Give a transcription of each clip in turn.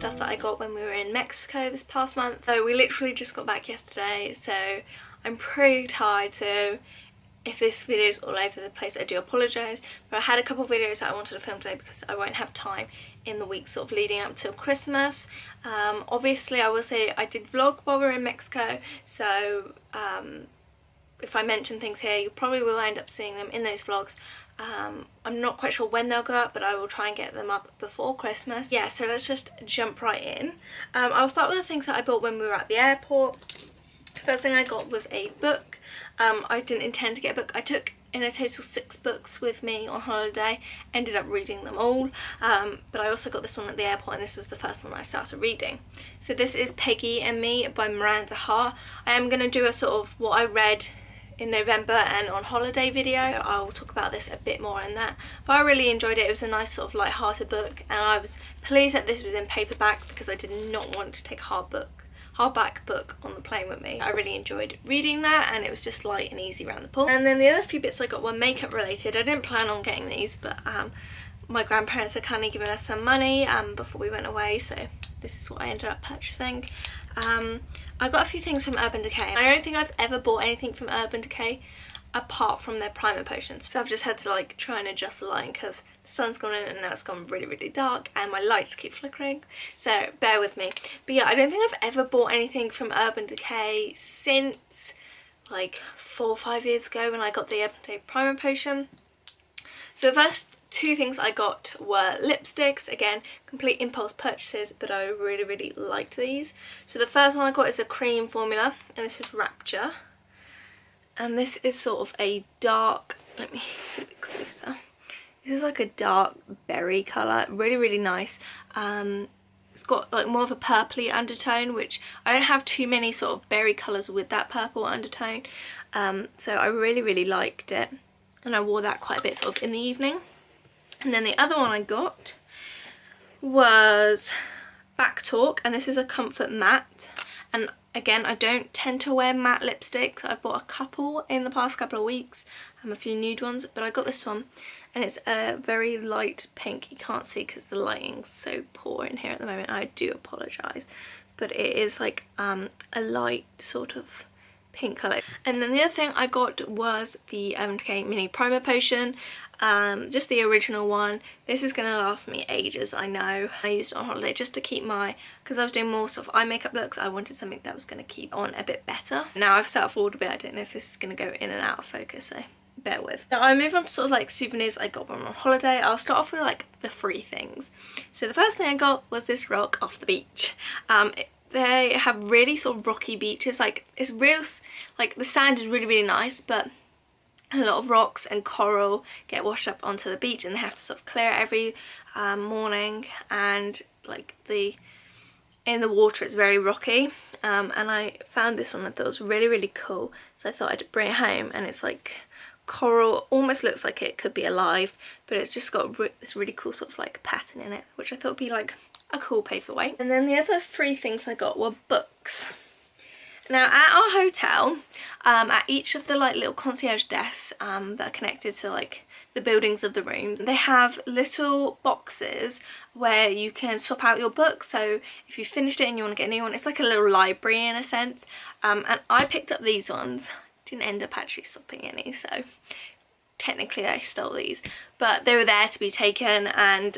stuff that I got when we were in Mexico this past month. So we literally just got back yesterday, so I'm pretty tired, so if this video is all over the place I do apologise, but I had a couple of videos that I wanted to film today because I won't have time in the week sort of leading up till Christmas. Obviously I will say I did vlog while we were in Mexico, so if I mention things here you probably will end up seeing them in those vlogs. I'm not quite sure when they'll go up, but I will try and get them up before Christmas. Yeah, so let's just jump right in. I'll start with the things that I bought when we were at the airport. First thing I got was a book. I didn't intend to get a book. I took in a total 6 books with me on holiday, ended up reading them all, but I also got this one at the airport, and this was the first one that I started reading. So this is Peggy and Me by Miranda Hart. I am going to do a sort of what I read in November and on holiday video. I'll talk about this a bit more in that, but I really enjoyed it. It was a nice sort of light-hearted book, and I was pleased that this was in paperback because I did not want to take a hardback book on the plane with me. I really enjoyed reading that, and it was just light and easy around the pool. And then the other few bits I got were makeup related. I didn't plan on getting these, but my grandparents had kindly given us some money before we went away, so this is what I ended up purchasing. I got a few things from Urban Decay. I don't think I've ever bought anything from Urban Decay apart from their primer potions, so I've just had to like try and adjust the lighting because the sun's gone in and now it's gone really dark and my lights keep flickering, so bear with me. But yeah, I don't think I've ever bought anything from Urban Decay since like 4 or 5 years ago when I got the Urban Decay primer potion. So the first 2 things I got were lipsticks. Again, complete impulse purchases, but I really liked these. So the first one I got is a cream formula, and this is Rapture. And this is sort of a dark, let me get it closer. This is like a dark berry colour, really nice. It's got like more of a purpley undertone, which I don't have too many sort of berry colours with that purple undertone. So I really liked it, and I wore that quite a bit sort of in the evening. And then the other one I got was Back Talk, and this is a comfort matte. And again, I don't tend to wear matte lipsticks. I've bought a couple in the past couple of weeks, a few nude ones, but I got this one, and it's a very light pink. You can't see because the lighting's so poor in here at the moment. I do apologise, but it is like a light sort of pink colour. And then the other thing I got was the Urban Decay mini primer potion, just the original one. This is going to last me ages, I know. I used it on holiday just to keep because I was doing more sort of eye makeup looks, I wanted something that was going to keep on a bit better. Now I've set forward a bit, I don't know if this is going to go in and out of focus, so bear with. Now I move on to sort of like souvenirs I got when on holiday. I'll start off with like the free things. So the first thing I got was this rock off the beach. They have really sort of rocky beaches, like it's real, like the sand is really nice, but a lot of rocks and coral get washed up onto the beach, and they have to sort of clear it every morning, and like in the water it's very rocky. And I found this one, I thought it was really cool, so I thought I'd bring it home. And it's like coral, almost looks like it could be alive, but it's just got this really cool sort of like pattern in it, which I thought would be like a cool paperweight. And then the other 3 things I got were books. Now at our hotel, at each of the like little concierge desks that are connected to like the buildings of the rooms, they have little boxes where you can swap out your books. So if you finished it and you want to get a new one, it's like a little library in a sense. And I picked up these ones. Didn't end up actually swapping any, so technically I stole these, but they were there to be taken, and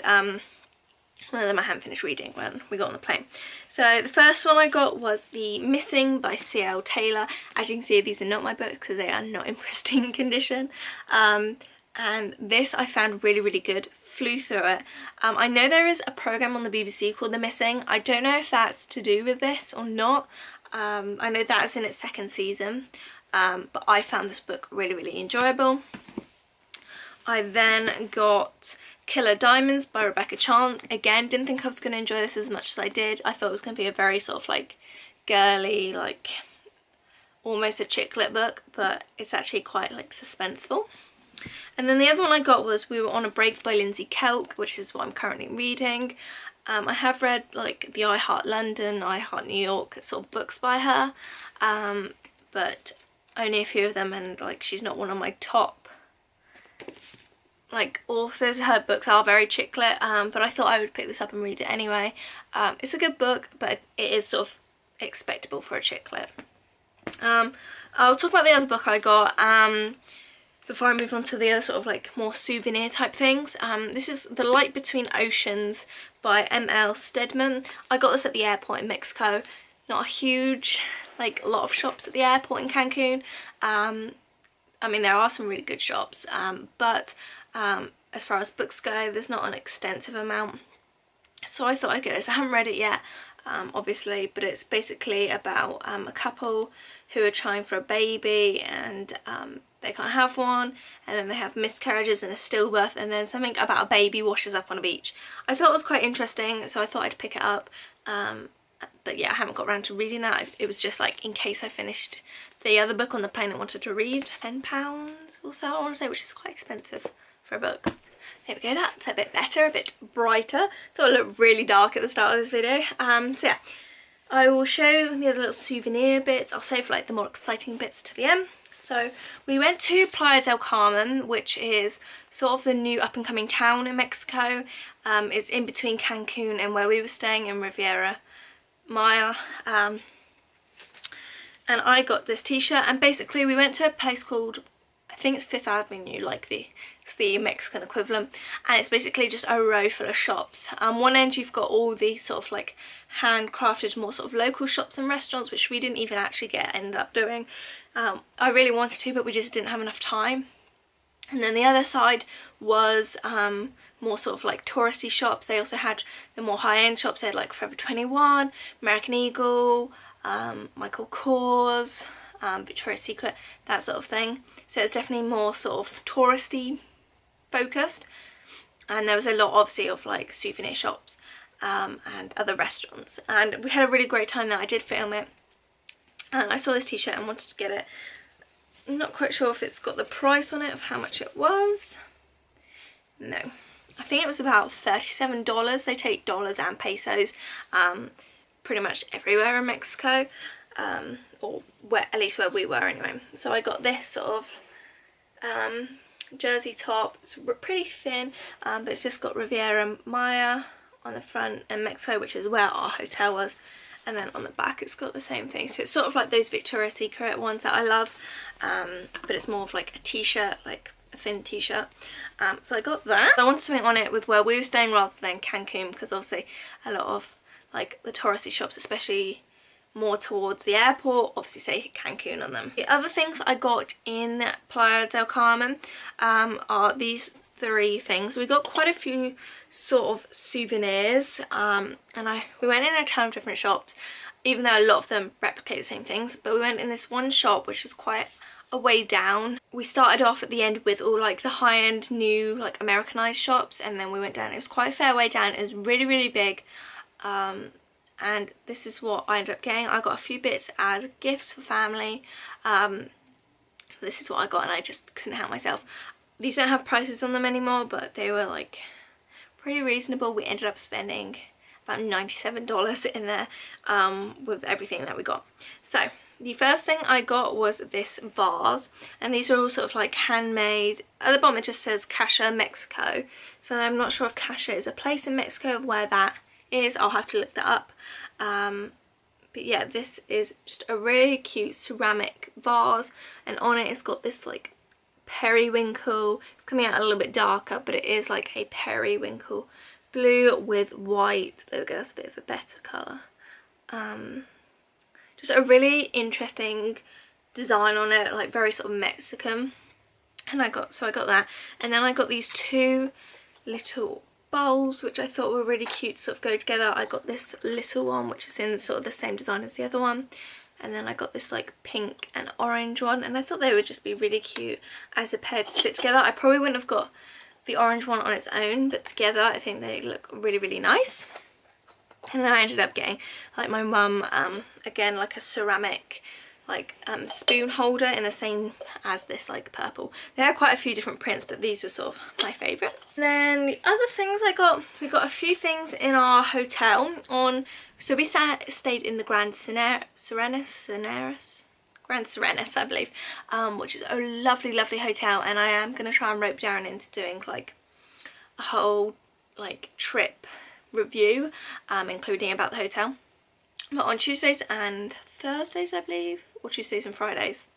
one of them I hadn't finished reading when we got on the plane. So the first one I got was the Missing by C.L. Taylor. As you can see, these are not my books because they are not in pristine condition. And this I found really good. Flew through it. I know there is a programme on the BBC called The Missing. I don't know if that's to do with this or not. I know that is in its 2nd season. But I found this book really enjoyable. I then got Killer Diamonds by Rebecca Chance. Again, didn't think I was going to enjoy this as much as I did. I thought it was going to be a very sort of like girly, like almost a chick lit book, but it's actually quite like suspenseful. And then the other one I got was We Were on a Break by Lindsay Kelk, which is what I'm currently reading. I have read like the I Heart London, I Heart New York sort of books by her, but only a few of them, and like she's not one of my top like authors. Her books are very chick lit, but I thought I would pick this up and read it anyway. It's a good book, but it is sort of expectable for a chick lit. I'll talk about the other book I got before I move on to the other sort of like more souvenir type things. This is The Light Between Oceans by M.L. Stedman. I got this at the airport in Mexico. Not a huge, like, a lot of shops at the airport in Cancun. I mean, there are some really good shops, but as far as books go, there's not an extensive amount. So I thought I'd get this. I haven't read it yet, obviously, but it's basically about a couple who are trying for a baby, and they can't have one, and then they have miscarriages and a stillbirth, and then something about a baby washes up on a beach. I thought it was quite interesting, so I thought I'd pick it up. But yeah, I haven't got around to reading that. It was just like in case I finished the other book on the plane I wanted to read. £10 or so, I want to say, which is quite expensive for a book. There we go, that's a bit better, a bit brighter. Thought it looked really dark at the start of this video. So yeah, I will show the other little souvenir bits. I'll save like the more exciting bits to the end. So we went to Playa del Carmen, which is sort of the new up and coming town in Mexico. It's in between Cancun and where we were staying in Riviera Maya. And I got this t-shirt, and basically we went to a place called, I think it's Fifth Avenue, like it's the Mexican equivalent, and it's basically just a row full of shops. One end you've got all these sort of like handcrafted, more sort of local shops and restaurants, which we didn't even actually ended up doing. I really wanted to, but we just didn't have enough time. And then the other side was more sort of like touristy shops. They also had the more high-end shops. They had like Forever 21, American Eagle, Michael Kors, Victoria's Secret, that sort of thing. So it's definitely more sort of touristy focused. And there was a lot, obviously, of like souvenir shops and other restaurants. And we had a really great time there. I did film it. And I saw this t-shirt and wanted to get it. I'm not quite sure if it's got the price on it of how much it was. No. I think it was about $37. They take dollars and pesos pretty much everywhere in Mexico. Or at least where we were anyway. So I got this sort of jersey top. It's pretty thin, but it's just got Riviera Maya on the front and Mexico, which is where our hotel was. And then on the back it's got the same thing. So it's sort of like those Victoria's Secret ones that I love, but it's more of like a t-shirt, like a thin t-shirt. So I got that. I wanted something on it with where we were staying rather than Cancun, because obviously a lot of like the touristy shops, especially more towards the airport, obviously say Cancun on them. The other things I got in Playa del Carmen are these three things. We got quite a few sort of souvenirs, and we went in a ton of different shops, even though a lot of them replicate the same things. But we went in this one shop which was quite a way down. We started off at the end with all like the high-end new like Americanized shops, and then we went down. It was quite a fair way down. It was really, really big. And this is what I ended up getting. I got a few bits as gifts for family. This is what I got, and I just couldn't help myself. These don't have prices on them anymore, but they were like pretty reasonable. We ended up spending about $97 in there with everything that we got. So the first thing I got was this vase, and these are all sort of like handmade. At the bottom it just says Cacha, Mexico. So I'm not sure if Cacha is a place in Mexico, where that is. I'll have to look that up. But yeah, this is just a really cute ceramic vase, and on it it's got this like periwinkle. It's coming out a little bit darker, but it is like a periwinkle blue with white. There we go, that's a bit of a better colour. Just a really interesting design on it, like very sort of Mexican. And I got that, and then I got these two little bowls which I thought were really cute to sort of go together. I got this little one which is in sort of the same design as the other one, and then I got this like pink and orange one, and I thought they would just be really cute as a pair to sit together. I probably wouldn't have got the orange one on its own, but together I think they look really, really nice. And then I ended up getting like my mum again like a ceramic like spoon holder in the same as this like purple. They had quite a few different prints, but these were sort of my favourites. Then the other things we got a few things in our hotel on. So we stayed in the Grand Serenus Grand Serenus, I believe, which is a lovely, lovely hotel, and I am going to try and rope down into doing like a whole like trip review, including about the hotel. But on Tuesdays and Thursdays, I believe, or Tuesdays and Fridays,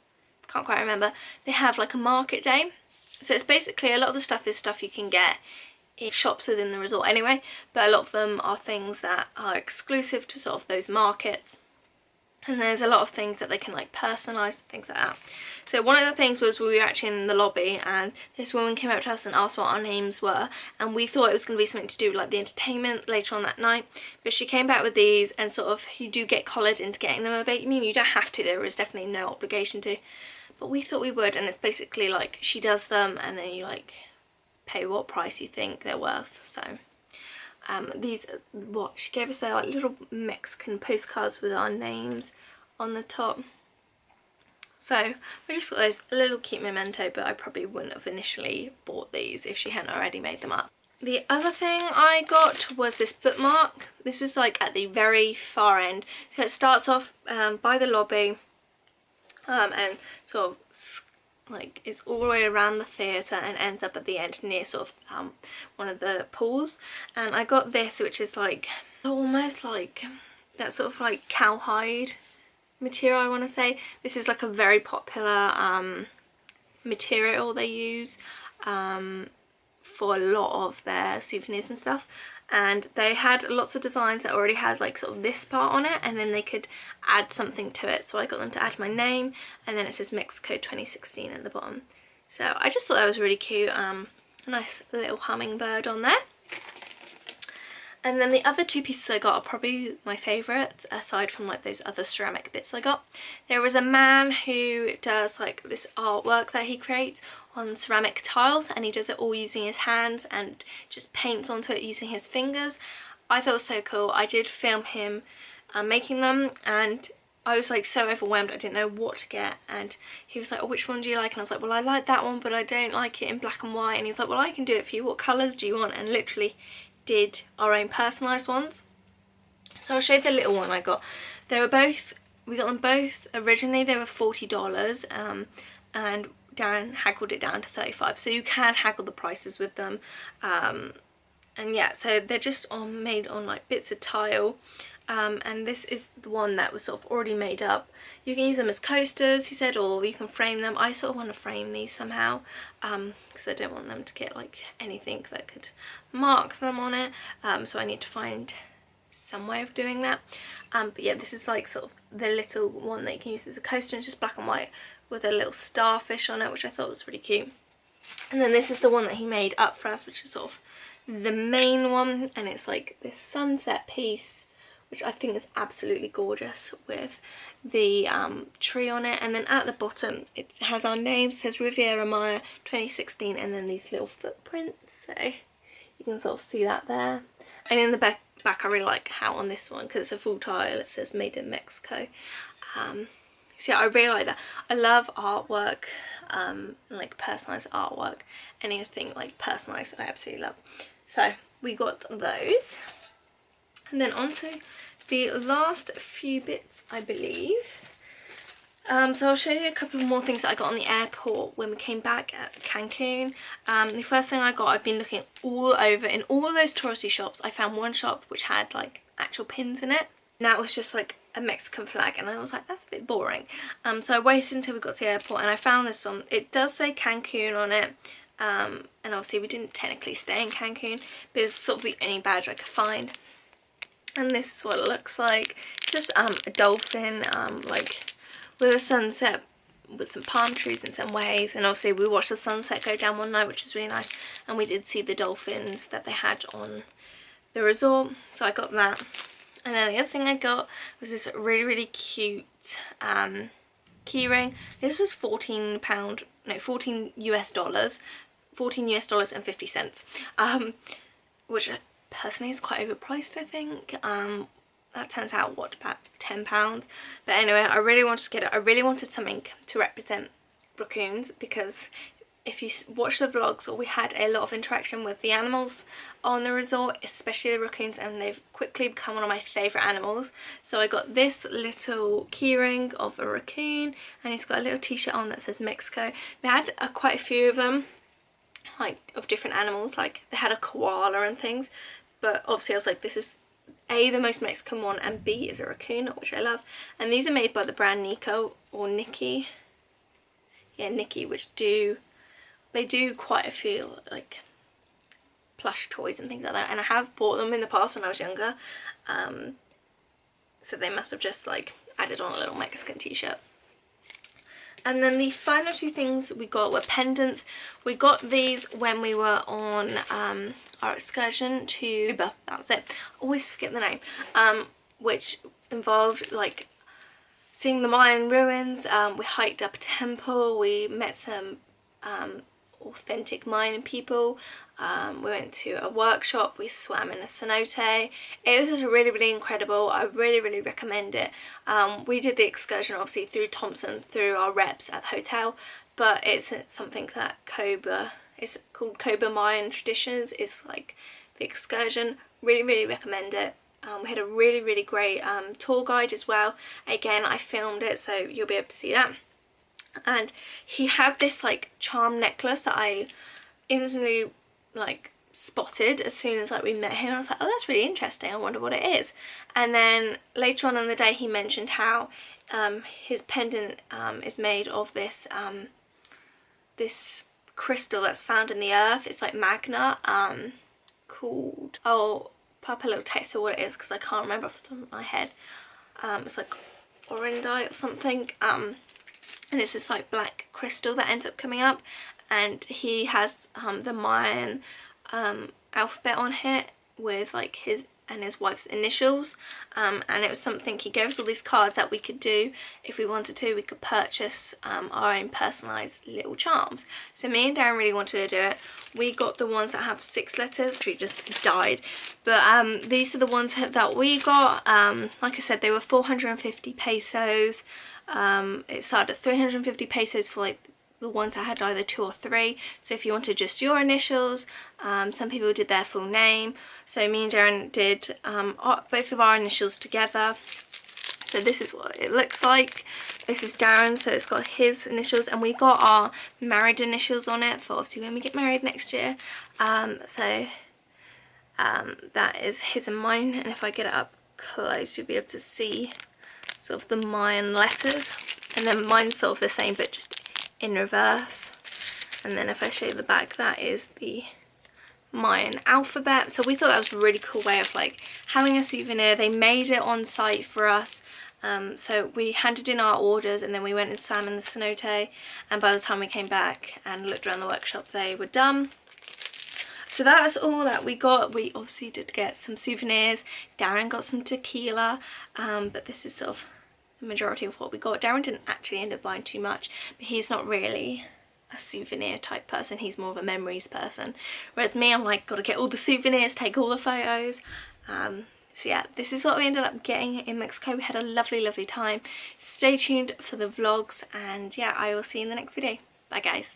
can't quite remember, they have like a market day. So it's basically, a lot of the stuff is stuff you can get in shops within the resort anyway, but a lot of them are things that are exclusive to sort of those markets. And there's a lot of things that they can like personalise, things like that. So one of the things was, we were actually in the lobby and this woman came up to us and asked what our names were, and we thought it was going to be something to do with like the entertainment later on that night, but she came back with these, and sort of you do get collared into getting them a bit. I mean, you don't have to, there is definitely no obligation to, but we thought we would. And it's basically like she does them and then you like pay what price you think they're worth. So these, what she gave us, their like little Mexican postcards with our names on the top. So we just got those, a little cute memento, but I probably wouldn't have initially bought these if she hadn't already made them up. The other thing I got was this bookmark. This was like at the very far end. So it starts off by the lobby, and sort of like it's all the way around the theatre and ends up at the end near sort of one of the pools. And I got this, which is like almost like that sort of like cowhide material, I want to say. This is like a very popular material they use for a lot of their souvenirs and stuff. And they had lots of designs that already had like sort of this part on it, and then they could add something to it. So I got them to add my name, and then it says Mexico 2016 at the bottom. So I just thought that was really cute. A nice little hummingbird on there. And then the other two pieces I got are probably my favourite, aside from like those other ceramic bits I got. There was a man who does like this artwork that he creates on ceramic tiles, and he does it all using his hands and just paints onto it using his fingers. I thought it was so cool. I did film him making them, and I was like so overwhelmed, I didn't know what to get. And he was like, oh, which one do you like? And I was like, well, I like that one, but I don't like it in black and white. And he was like, well, I can do it for you, what colours do you want? And literally did our own personalised ones. So I'll show you the little one I got. They were both, we got them both, originally they were $40, and Darren haggled it down to $35, so you can haggle the prices with them. And yeah, so they're just made on like bits of tile, and this is the one that was sort of already made up. You can use them as coasters, he said, or you can frame them. I sort of want to frame these somehow, because I don't want them to get like anything that could mark them on it, so I need to find some way of doing that. But yeah, this is like sort of the little one that you can use as a coaster, and it's just black and white with a little starfish on it, which I thought was really cute. And then this is the one that he made up for us, which is sort of the main one, and it's like this sunset piece, which I think is absolutely gorgeous with the tree on it. And then at the bottom it has our names, it says Riviera Maya 2016, and then these little footprints, so you can sort of see that there. And in the back I really like how on this one, because it's a full tile, it says made in Mexico. So yeah, I really like that. I love artwork, like personalised artwork. Anything like personalised I absolutely love. So we got those. And then on to the last few bits, I believe. So I'll show you a couple more things that I got on the airport when we came back at Cancun. The first thing I got, I've been looking all over in all of those touristy shops. I found one shop which had like actual pins in it. And that was just like a Mexican flag, and I was like, that's a bit boring. So I waited until we got to the airport, and I found this one. It does say Cancun on it, and obviously we didn't technically stay in Cancun, but it was sort of the only badge I could find. And this is what it looks like. It's just a dolphin, like with a sunset with some palm trees and some waves, and obviously we watched the sunset go down one night, which was really nice, and we did see the dolphins that they had on the resort, so I got that. And then the other thing I got was this really, really cute keyring. This was $14 US and 50 cents, which personally is quite overpriced, I think. That turns out, what, about £10? But anyway, I really wanted to get it. I really wanted something to represent raccoons, because if you watch the vlogs, we had a lot of interaction with the animals on the resort, especially the raccoons, and they've quickly become one of my favourite animals. So I got this little keyring of a raccoon, and he's got a little t-shirt on that says Mexico. They had quite a few of them, like of different animals, like they had a koala and things, but obviously I was like, this is A, the most Mexican one, and B is a raccoon, which I love. And these are made by the brand Nico or Nikki. Yeah, Nikki, which they do quite a few like plush toys and things like that, and I have bought them in the past when I was younger, so they must have just like added on a little Mexican t-shirt. And then the final two things we got were pendants. We got these when we were on our excursion to Cuba, that was it, I always forget the name, which involved like seeing the Mayan ruins. We hiked up a temple, we met some authentic Mayan people, we went to a workshop, we swam in a cenote. It was just really incredible. I really recommend it. We did the excursion obviously through Thompson, through our reps at the hotel, but it's something that it's called Coba Mayan Traditions, is like the excursion. Really recommend it. We had a really great tour guide as well. Again, I filmed it, so you'll be able to see that. And he had this like charm necklace that I instantly like spotted as soon as like we met him. I was like, oh, that's really interesting, I wonder what it is. And then later on in the day he mentioned how his pendant is made of this this crystal that's found in the earth. It's like magna, called, I'll pop a little text of what it is because I can't remember off the top of my head. It's like orindite or something, and it's this like black crystal that ends up coming up, and he has the Mayan alphabet on here with like his and his wife's initials, and it was something, he gave us all these cards that we could do if we wanted to. We could purchase our own personalised little charms. So me and Darren really wanted to do it. We got the ones that have 6 letters. She just died, but these are the ones that we got. Like I said, they were 450 pesos. It started at 350 pesos for like the ones I had either 2 or 3. So if you wanted just your initials, some people did their full name. So me and Darren did both of our initials together. So this is what it looks like. This is Darren, so it's got his initials, and we got our married initials on it for obviously when we get married next year. That is his and mine, and if I get it up close you'll be able to see sort of the Mayan letters, and then mine's sort of the same but just in reverse. And then if I show you the back, that is the Mayan alphabet. So we thought that was a really cool way of like having a souvenir. They made it on site for us, so we handed in our orders and then we went and swam in the cenote, and by the time we came back and looked around the workshop they were done. So that was all that we got. We obviously did get some souvenirs. Darren got some tequila, but this is sort of the majority of what we got. Darren didn't actually end up buying too much, but he's not really a souvenir type person, he's more of a memories person, whereas me, I'm like, gotta get all the souvenirs, take all the photos. So yeah, this is what we ended up getting in Mexico. We had a lovely time. Stay tuned for the vlogs, and yeah, I will see you in the next video. Bye guys.